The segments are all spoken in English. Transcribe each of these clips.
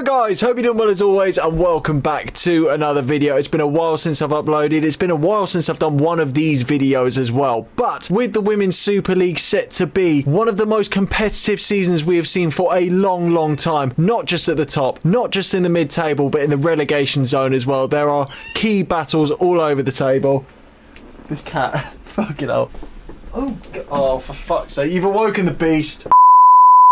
Alright guys, hope you're doing well as always and welcome back to another video. It's been a while since I've uploaded, it's been a while since I've done one of these videos as well. But with the Women's Super League set to be one of the most competitive seasons we have seen for a long time, not just at the top, not just in the mid-table, but in the relegation zone as well. There are key battles all over the table. This cat, fucking hell. Oh, for fuck's sake, you've awoken the beast.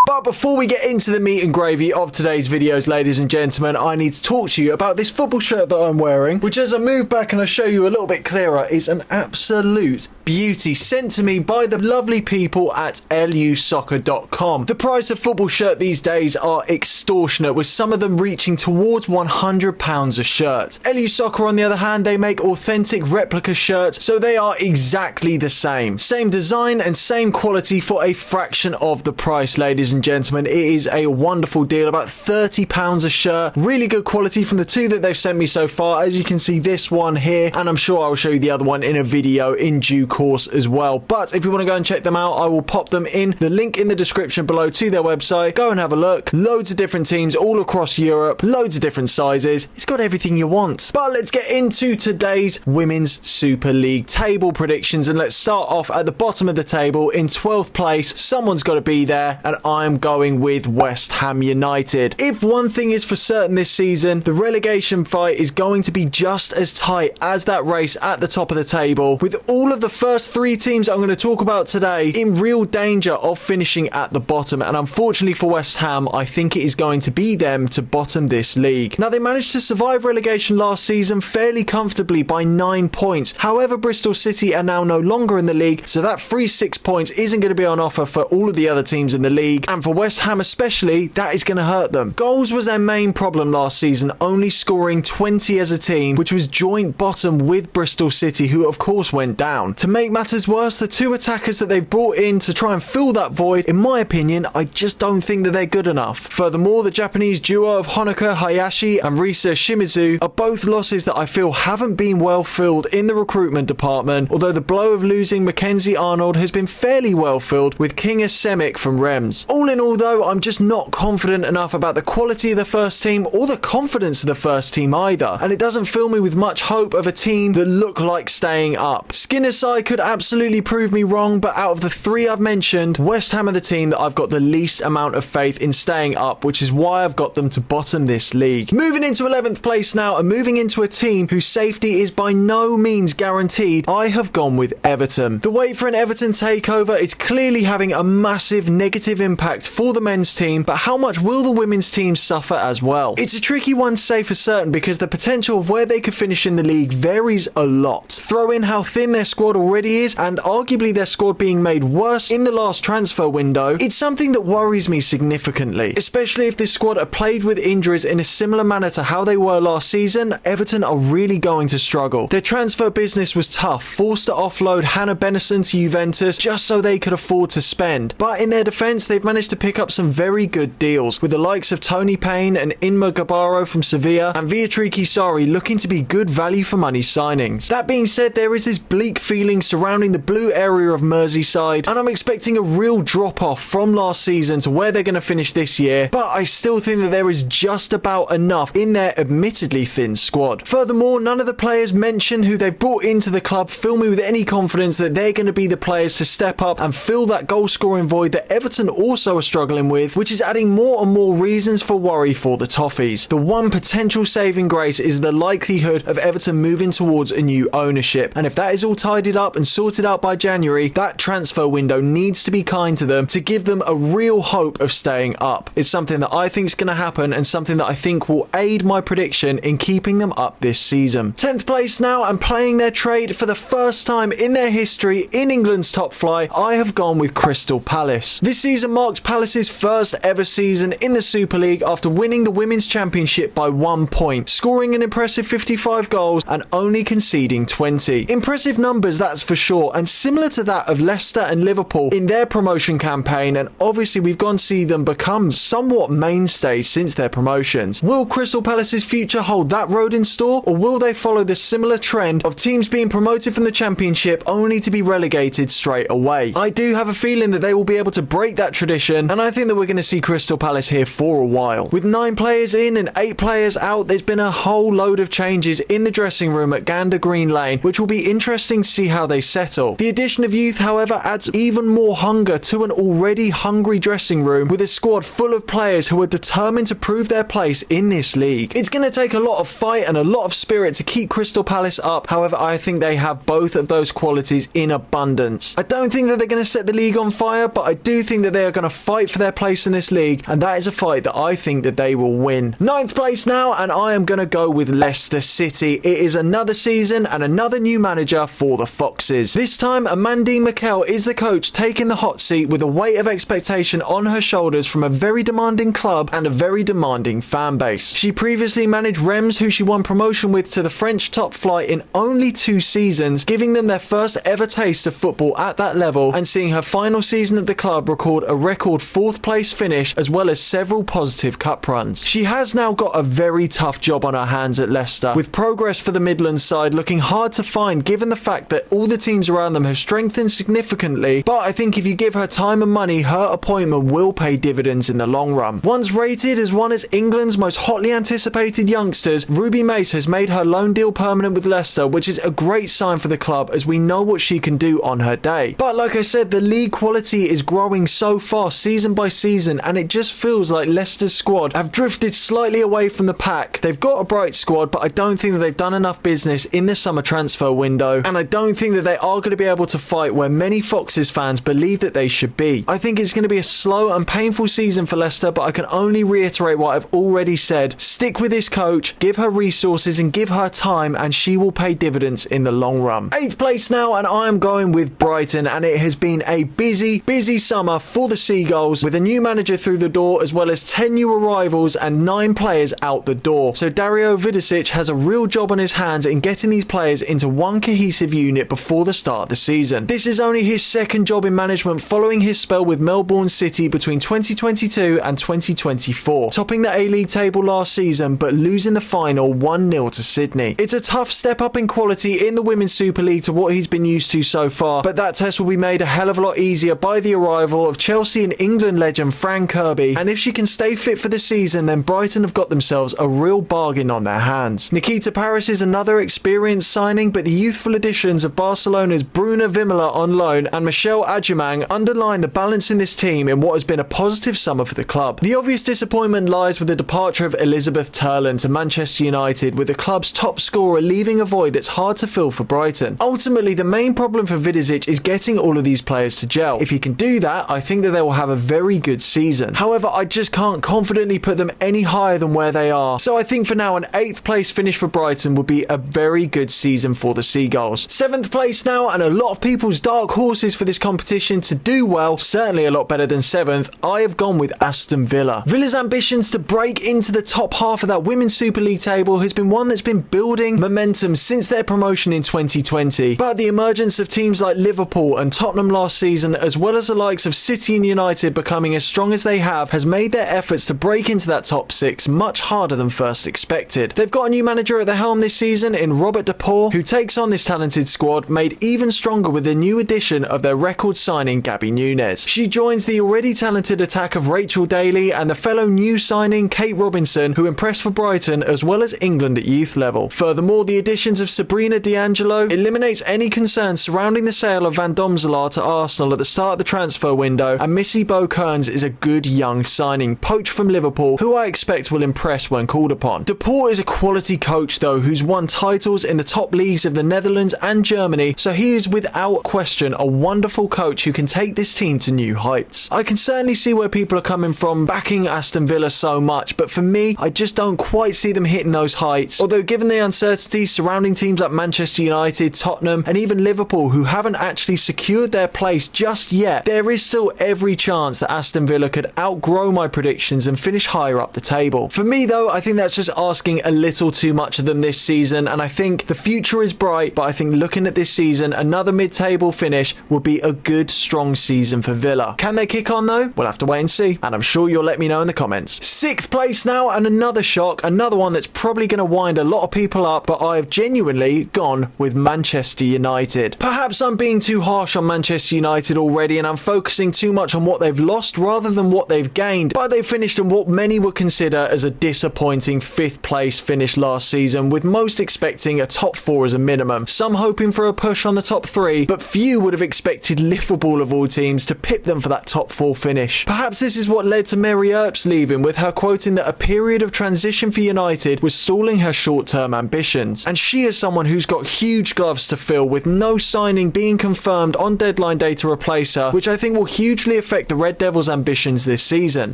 But before we get into the meat and gravy of today's videos, ladies and gentlemen, I need to talk to you about this football shirt that I'm wearing, which as I move back and I show you a little bit clearer, is an absolute beauty, sent to me by the lovely people at lusoccer.com. The price of football shirt these days are extortionate, with some of them reaching towards £100 a shirt. LU Soccer, on the other hand, they make authentic replica shirts, so they are exactly the same. Same design and same quality for a fraction of the price, ladies and gentlemen. It is a wonderful deal, about £30 a shirt. Really good quality from the two that they've sent me so far. As you can see, this one here, and I'm sure I'll show you the other one in a video in due course as well. But if you want to go and check them out, I will pop them in the link in the description below to their website. Go and have a look. Loads of different teams all across Europe, loads of different sizes. It's got everything you want. But let's get into today's Women's Super League table predictions, and let's start off at the bottom of the table. In 12th place, someone's got to be there, and I'm going with West Ham United. If one thing is for certain this season, the relegation fight is going to be just as tight as that race at the top of the table, with all of the first three teams I'm going to talk about today in real danger of finishing at the bottom. And unfortunately for West Ham, I think it is going to be them to bottom this league. Now, they managed to survive relegation last season fairly comfortably by 9 points. However, Bristol City are now no longer in the league, so that free 6 points isn't going to be on offer for all of the other teams in the league. And for West Ham especially, that is going to hurt them. Goals was their main problem last season, only scoring 20 as a team, which was joint bottom with Bristol City, who of course went down. To make matters worse, the two attackers that they've brought in to try and fill that void, in my opinion, I just don't think that they're good enough. Furthermore, the Japanese duo of Honoka Hayashi and Risa Shimizu are both losses that I feel haven't been well filled in the recruitment department, although the blow of losing Mackenzie Arnold has been fairly well filled with Kinga Semic from Rems. All in all though, I'm just not confident enough about the quality of the first team or the confidence of the first team either, and it doesn't fill me with much hope of a team that look like staying up. Skinner's side could absolutely prove me wrong, but out of the three I've mentioned, West Ham are the team that I've got the least amount of faith in staying up, which is why I've got them to bottom this league. Moving into 11th place now, and moving into a team whose safety is by no means guaranteed, I have gone with Everton. The wait for an Everton takeover is clearly having a massive negative impact for the men's team, but how much will the women's team suffer as well? It's a tricky one to say for certain, because the potential of where they could finish in the league varies a lot. Throw in how thin their squad already is, and arguably their squad being made worse in the last transfer window, it's something that worries me significantly, especially if this squad are played with injuries in a similar manner to how they were last season. Everton are really going to struggle. Their transfer business was tough, forced to offload Hannah Benison to Juventus just so they could afford to spend, but in their defence they've managed to pick up some very good deals, with the likes of Tony Payne and Inma Gabaro from Sevilla and Viatriki Sari looking to be good value for money signings. That being said, there is this bleak feeling surrounding the blue area of Merseyside, and I'm expecting a real drop off from last season to where they're going to finish this year, but I still think that there is just about enough in their admittedly thin squad. Furthermore, none of the players mentioned who they've brought into the club fill me with any confidence that they're going to be the players to step up and fill that goal scoring void that Everton also are struggling with, which is adding more and more reasons for worry for the Toffees. The one potential saving grace is the likelihood of Everton moving towards a new ownership, and if that is all tidied up and sorted out by January, that transfer window needs to be kind to them to give them a real hope of staying up. It's something that I think is going to happen, and something that I think will aid my prediction in keeping them up this season. 10th place now, and playing their trade for the first time in their history in England's top flight, I have gone with Crystal Palace. This season marks Palace's first ever season in the Super League after winning the Women's Championship by 1 point, scoring an impressive 55 goals and only conceding 20. Impressive numbers, that's for sure, and similar to that of Leicester and Liverpool in their promotion campaign, and obviously we've gone to see them become somewhat mainstays since their promotions. Will Crystal Palace's future hold that road in store, or will they follow the similar trend of teams being promoted from the Championship only to be relegated straight away? I do have a feeling that they will be able to break that tradition competition, and I think that we're going to see Crystal Palace here for a while. With 9 players in and 8 players out, there's been a whole load of changes in the dressing room at Gander Green Lane, which will be interesting to see how they settle. The addition of youth, however, adds even more hunger to an already hungry dressing room with a squad full of players who are determined to prove their place in this league. It's going to take a lot of fight and a lot of spirit to keep Crystal Palace up. However, I think they have both of those qualities in abundance. I don't think that they're going to set the league on fire, but I do think that they are going to fight for their place in this league, and that is a fight that I think that they will win. 9th place now, and I am going to go with Leicester City. It is another season and another new manager for the Foxes. This time, Amandine Mikel is the coach taking the hot seat with a weight of expectation on her shoulders from a very demanding club and a very demanding fan base. She previously managed Reims, who she won promotion with to the French top flight in only 2 seasons, giving them their first ever taste of football at that level, and seeing her final season at the club record a record 4th place finish as well as several positive cup runs. She has now got a very tough job on her hands at Leicester, with progress for the Midlands side looking hard to find given the fact that all the teams around them have strengthened significantly, but I think if you give her time and money, her appointment will pay dividends in the long run. Once rated as one of England's most hotly anticipated youngsters, Ruby Mace has made her loan deal permanent with Leicester, which is a great sign for the club as we know what she can do on her day. But like I said, the league quality is growing so fast season by season, and it just feels like Leicester's squad have drifted slightly away from the pack. They've got a bright squad, but I don't think that they've done enough business in the summer transfer window, and I don't think that they are going to be able to fight where many Foxes fans believe that they should be. I think it's going to be a slow and painful season for Leicester, but I can only reiterate what I've already said. Stick with this coach, give her resources and give her time, and she will pay dividends in the long run. 8th place now, and I am going with Brighton, and it has been a busy summer for the Seagulls, with a new manager through the door as well as 10 new arrivals and 9 players out the door. So Dario Vidicic has a real job on his hands in getting these players into one cohesive unit before the start of the season. This is only his 2nd job in management following his spell with Melbourne City between 2022 and 2024, topping the A-League table last season but losing the final 1-0 to Sydney. It's a tough step up in quality in the Women's Super League to what he's been used to so far, but that test will be made a hell of a lot easier by the arrival of Chelsea and England legend Fran Kirby, and if she can stay fit for the season, then Brighton have got themselves a real bargain on their hands. Nikita Paris is another experienced signing, but the youthful additions of Barcelona's Bruna Vimola on loan and Michelle Adjumang underline the balance in this team in what has been a positive summer for the club. The obvious disappointment lies with the departure of Elizabeth Turland to Manchester United, with the club's top scorer leaving a void that's hard to fill for Brighton. Ultimately, the main problem for Vidicic is getting all of these players to gel. If he can do that, I think that they will have a very good season. However, I just can't confidently put them any higher than where they are. So I think for now an 8th place finish for Brighton would be a very good season for the Seagulls. 7th place now, and a lot of people's dark horses for this competition to do well, certainly a lot better than 7th, I have gone with Aston Villa. Villa's ambitions to break into the top half of that Women's Super League table has been one that's been building momentum since their promotion in 2020. But the emergence of teams like Liverpool and Tottenham last season, as well as the likes of City and United becoming as strong as they have, has made their efforts to break into that top 6 much harder than first expected. They've got a new manager at the helm this season in Robert De Paul, who takes on this talented squad, made even stronger with the new addition of their record signing Gabby Nunes. She joins the already talented attack of Rachel Daly and the fellow new signing Kate Robinson, who impressed for Brighton as well as England at youth level. Furthermore, the additions of Sabrina D'Angelo eliminates any concerns surrounding the sale of Van Domselaar to Arsenal at the start of the transfer window, and Missy Bo-Kearns is a good young signing, poached from Liverpool, who I expect will impress when called upon. De Paul is a quality coach though, who's won titles in the top leagues of the Netherlands and Germany, so he is without question a wonderful coach who can take this team to new heights. I can certainly see where people are coming from backing Aston Villa so much, but for me, I just don't quite see them hitting those heights. Although given the uncertainty surrounding teams like Manchester United, Tottenham and even Liverpool, who haven't actually secured their place just yet, there is still every chance that Aston Villa could outgrow my predictions and finish higher up the table. For me though, I think that's just asking a little too much of them this season, and I think the future is bright, but I think looking at this season, another mid-table finish would be a good strong season for Villa. Can they kick on though? We'll have to wait and see, and I'm sure you'll let me know in the comments. 6th place now, and another shock, another one that's probably going to wind a lot of people up, but I've genuinely gone with Manchester United. Perhaps I'm being too harsh on Manchester United already, and I'm focusing too much on what what they've lost rather than what they've gained, but they finished in what many would consider as a disappointing 5th place finish last season, with most expecting a top 4 as a minimum, some hoping for a push on the top 3, but few would have expected Liverpool of all teams to pip them for that top 4 finish. Perhaps this is what led to Mary Earps leaving, with her quoting that a period of transition for United was stalling her short-term ambitions, and she is someone who's got huge gloves to fill, with no signing being confirmed on deadline day to replace her, which I think will hugely affect the Red Devils' ambitions this season.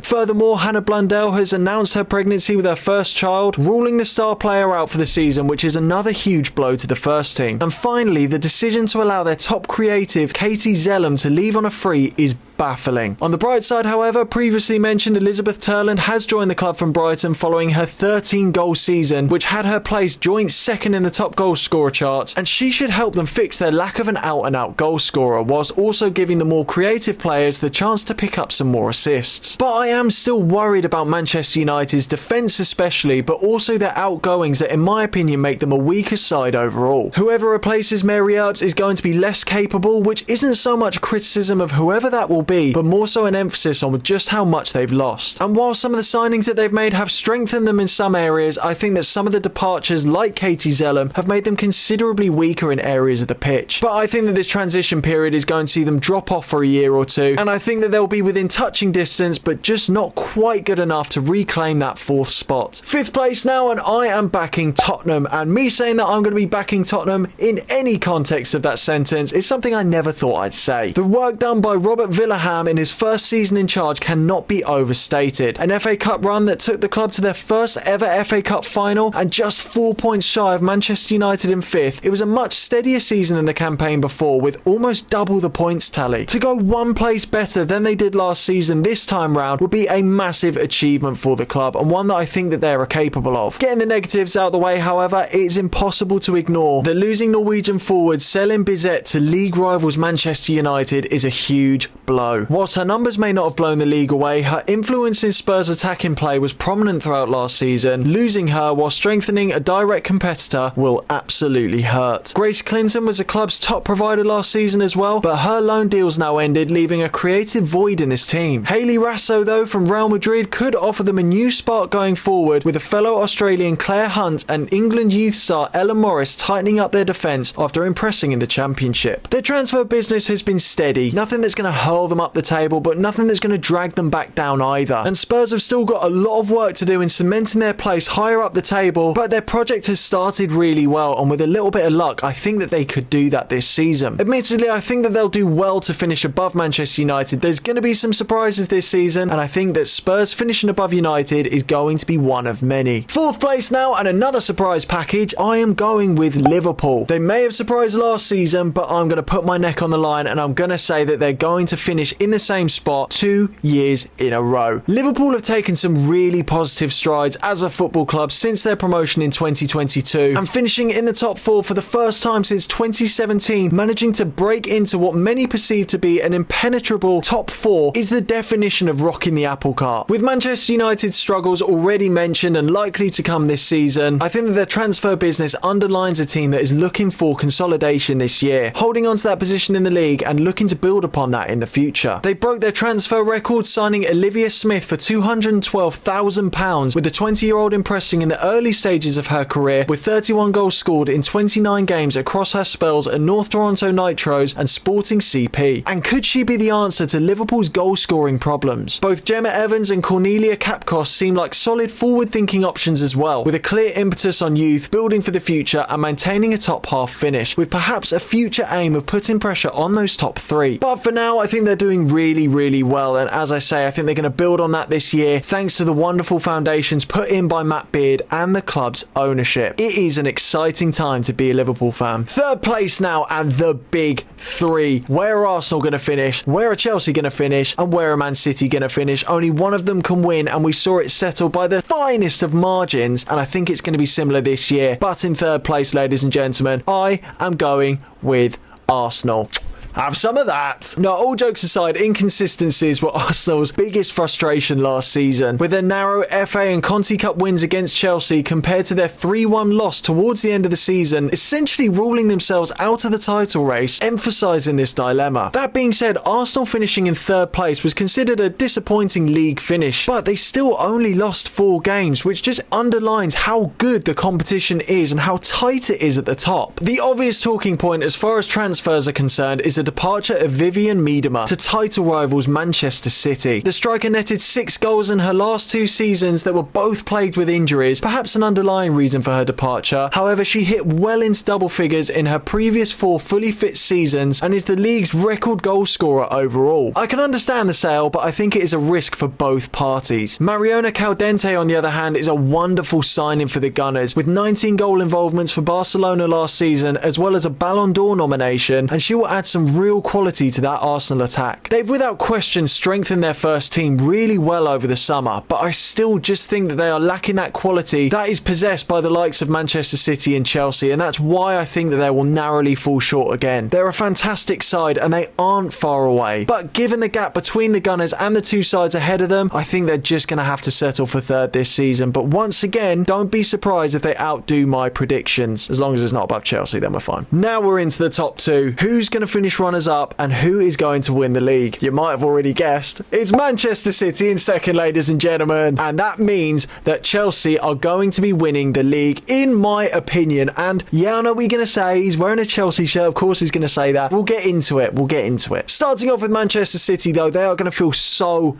Furthermore, Hannah Blundell has announced her pregnancy with her first child, ruling the star player out for the season, which is another huge blow to the first team. And finally, the decision to allow their top creative, Katie Zellum, to leave on a free is baffling. On the bright side, however, previously mentioned Elizabeth Turland has joined the club from Brighton following her 13-goal season, which had her placed joint second in the top goal scorer charts, and she should help them fix their lack of an out-and-out goal scorer, whilst also giving the more creative players the chance to pick up some more assists. But I am still worried about Manchester United's defence especially, but also their outgoings that in my opinion make them a weaker side overall. Whoever replaces Mary Earps is going to be less capable, which isn't so much criticism of whoever that will be, but more so an emphasis on just how much they've lost. And while some of the signings that they've made have strengthened them in some areas, I think that some of the departures, like Katie Zellum, have made them considerably weaker in areas of the pitch. But I think that this transition period is going to see them drop off for a year or two, and I think that they'll be within touching distance, but just not quite good enough to reclaim that 4th spot. 5th place now, and I am backing Tottenham, and me saying that I'm going to be backing Tottenham in any context of that sentence is something I never thought I'd say. The work done by Robert Villahan in his first season in charge cannot be overstated. An FA Cup run that took the club to their first ever FA Cup final, and just 4 points shy of Manchester United in 5th. It was a much steadier season than the campaign before, with almost double the points tally. To go 1 place better than they did last season this time round would be a massive achievement for the club, and one that I think that they are capable of. Getting the negatives out of the way, however, it is impossible to ignore that losing Norwegian forward Selin Bizet to league rivals Manchester United is a huge blow. Whilst her numbers may not have blown the league away, her influence in Spurs' attacking play was prominent throughout last season. Losing her while strengthening a direct competitor will absolutely hurt. Grace Clinton was the club's top provider last season as well, but her loan deal's now ended, leaving a creative void in this team. Hayley Rasso, though, from Real Madrid could offer them a new spark going forward, with a fellow Australian Claire Hunt and England youth star Ella Morris tightening up their defence after impressing in the Championship. Their transfer business has been steady, nothing that's going to hurl them up the table, but nothing that's going to drag them back down either. And Spurs have still got a lot of work to do in cementing their place higher up the table, but their project has started really well, and with a little bit of luck, I think that they could do that this season. Admittedly, I think that they'll do well to finish above Manchester United. There's going to be some surprises this season, and I think that Spurs finishing above United is going to be one of many. 4th place now, and another surprise package. I am going with Liverpool. They may have surprised last season, but I'm going to put my neck on the line, and I'm going to say that they're going to finish in the same spot 2 years in a row. Liverpool have taken some really positive strides as a football club since their promotion in 2022, and finishing in the top 4 for the first time since 2017, managing to break into what many perceive to be an impenetrable top 4 is the definition of rocking the apple cart. With Manchester United's struggles already mentioned and likely to come this season, I think that their transfer business underlines a team that is looking for consolidation this year, holding on to that position in the league and looking to build upon that in the future. They broke their transfer record, signing Olivia Smith for £212,000, with the 20-year-old impressing in the early stages of her career, with 31 goals scored in 29 games across her spells at North Toronto Nitros and Sporting CP. And could she be the answer to Liverpool's goal-scoring problems? Both Gemma Evans and Cornelia Kapkos seem like solid forward-thinking options as well, with a clear impetus on youth, building for the future and maintaining a top-half finish, with perhaps a future aim of putting pressure on those top 3. But for now, I think they're doing really well, and as I say, I think they're going to build on that this year thanks to the wonderful foundations put in by Matt Beard and the club's ownership. It is an exciting time to be a Liverpool fan. 3rd place now, and the big 3. Where are Arsenal going to finish? Where are Chelsea going to finish? And where are Man City going to finish? Only one of them can win, and we saw it settled by the finest of margins, and I think it's going to be similar this year. But in 3rd place, ladies and gentlemen, I am going with Arsenal. Have some of that. Now, all jokes aside, inconsistencies were Arsenal's biggest frustration last season, with their narrow FA and Conti Cup wins against Chelsea compared to their 3-1 loss towards the end of the season, essentially ruling themselves out of the title race, emphasising this dilemma. That being said, Arsenal finishing in third place was considered a disappointing league finish, but they still only lost 4 games, which just underlines how good the competition is and how tight it is at the top. The obvious talking point as far as transfers are concerned is the departure of Vivianne Miedema to title rivals Manchester City. The striker netted 6 goals in her last 2 seasons that were both plagued with injuries, perhaps an underlying reason for her departure. However, she hit well into double figures in her previous 4 fully fit seasons and is the league's record goal scorer overall. I can understand the sale, but I think it is a risk for both parties. Mariona Caldente, on the other hand, is a wonderful signing for the Gunners, with 19 goal involvements for Barcelona last season, as well as a Ballon d'Or nomination, and she will add some real quality to that Arsenal attack. They've without question strengthened their first team really well over the summer, but I still just think that they are lacking that quality that is possessed by the likes of Manchester City and Chelsea, and that's why I think that they will narrowly fall short again. They're a fantastic side and they aren't far away, but given the gap between the Gunners and the 2 sides ahead of them, I think they're just going to have to settle for third this season. But once again, don't be surprised if they outdo my predictions. As long as it's not above Chelsea, then we're fine. Now we're into the top 2. Who's going to finish runners up and who is going to win the league? You might have already guessed. It's Manchester City in second, ladies and gentlemen, and that means that Chelsea are going to be winning the league, in my opinion. And yeah, I know what you're going to say. He's wearing a Chelsea shirt. Of course he's going to say that. We'll get into it. Starting off with Manchester City, though, they are going to feel so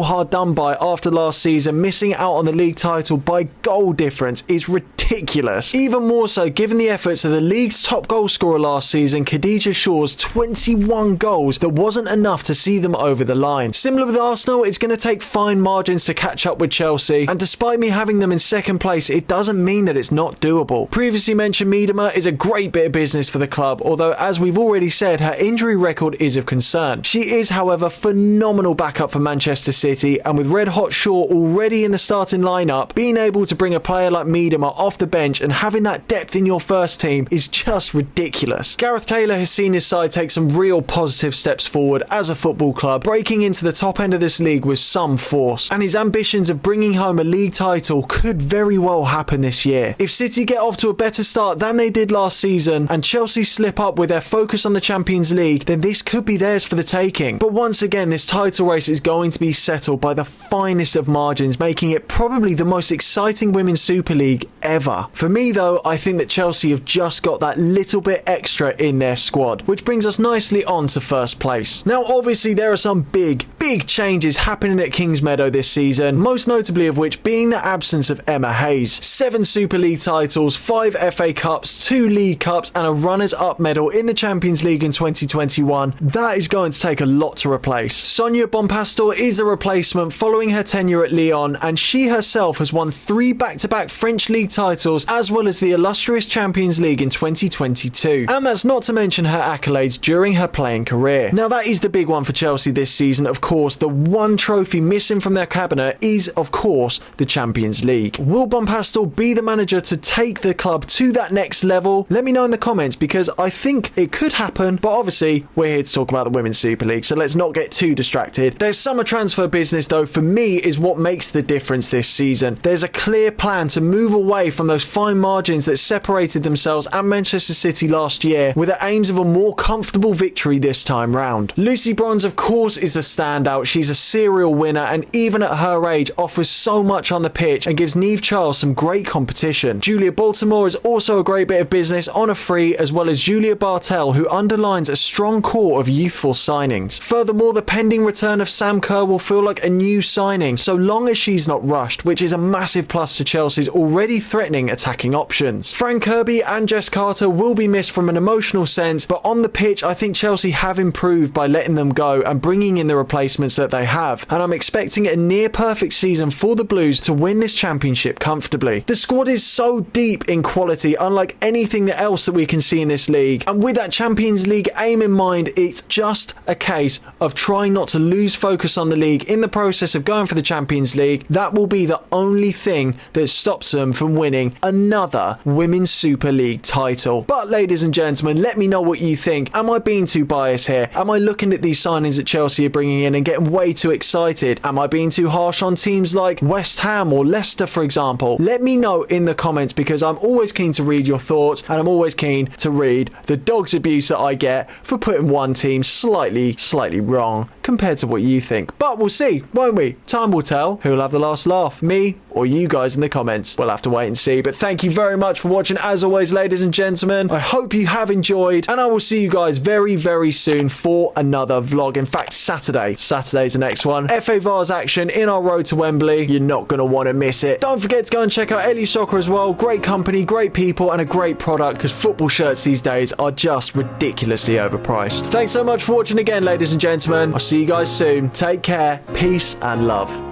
hard done by after last season. Missing out on the league title by goal difference is ridiculous. Even more so given the efforts of the league's top goal scorer last season, Khadija Shaw's 21 goals that wasn't enough to see them over the line. Similar with Arsenal, it's going to take fine margins to catch up with Chelsea, and despite me having them in second place, it doesn't mean that it's not doable. Previously mentioned Miedema is a great bit of business for the club, although as we've already said, her injury record is of concern. She is, however, phenomenal backup for Manchester City, and with Red Hot Shaw already in the starting lineup, being able to bring a player like Miedema off the bench and having that depth in your first team is just ridiculous. Gareth Taylor has seen his side take some real positive steps forward as a football club, breaking into the top end of this league with some force, and his ambitions of bringing home a league title could very well happen this year. If City get off to a better start than they did last season and Chelsea slip up with their focus on the Champions League, then this could be theirs for the taking. But once again, this title race is going to be settled by the finest of margins, making it probably the most exciting Women's Super League ever. For me though, I think that Chelsea have just got that little bit extra in their squad, which brings us nicely on to first place. Now obviously there are some big changes happening at Kingsmeadow this season, most notably of which being the absence of Emma Hayes. 7 Super League titles, 5 FA Cups, 2 League Cups and a runners-up medal in the Champions League in 2021. That is going to take a lot to replace. Sonia Bonpastor is a replacement following her tenure at Lyon, and she herself has won 3 back-to-back French League titles as well as the illustrious Champions League in 2022. And that's not to mention her accolades during her playing career. Now that is the big one for Chelsea this season, of course. The one trophy missing from their cabinet is, of course, the Champions League. Will Bonpastor be the manager to take the club to that next level? Let me know in the comments, because I think it could happen, but obviously we're here to talk about the Women's Super League, so let's not get too distracted. Their summer transfer business, though, for me is what makes the difference this season. There's a clear plan to move away from those fine margins that separated themselves and Manchester City last year, with the aims of a more comfortable victory this time round. Lucy Bronze, of course, is the standout. She's a serial winner, and even at her age offers so much on the pitch and gives Niamh Charles some great competition. Julia Baltimore is also a great bit of business on a free, as well as Julia Bartel, who underlines a strong core of youthful signings. Furthermore, the pending return of Sam Kerr will feel like a new signing, so long as she's not rushed, which is a massive plus to Chelsea's already threatening attacking options. Fran Kirby and Jess Carter will be missed from an emotional sense, but on the pitch I think Chelsea have improved by letting them go and bringing in the replacements that they have, and I'm expecting a near perfect season for the Blues to win this championship comfortably. The squad is so deep in quality, unlike anything else that we can see in this league, and with that Champions League aim in mind, it's just a case of trying not to lose focus on the league in the process of going for the Champions League. That will be the only thing that stops them from winning another Women's Super League title. But ladies and gentlemen, let me know what you think. Am Am I being too biased here? Am I looking at these signings that Chelsea are bringing in and getting way too excited? Am I being too harsh on teams like West Ham or Leicester, for example? Let me know in the comments, because I'm always keen to read your thoughts, and I'm always keen to read the dog's abuse that I get for putting one team slightly wrong compared to what you think. But we'll see, won't we? Time will tell who'll have the last laugh, me or you guys in the comments. We'll have to wait and see. But thank you very much for watching, as always, ladies and gentlemen. I hope you have enjoyed, and I will see you guys very soon for another vlog. In fact, Saturday's the next one. FA Vars action in our road to Wembley. You're not going to want to miss it. Don't forget to go and check out Ellie Soccer as well. Great company, great people, and a great product, because football shirts these days are just ridiculously overpriced. Thanks so much for watching again, ladies and gentlemen. I'll see you guys soon. Take care, peace and love.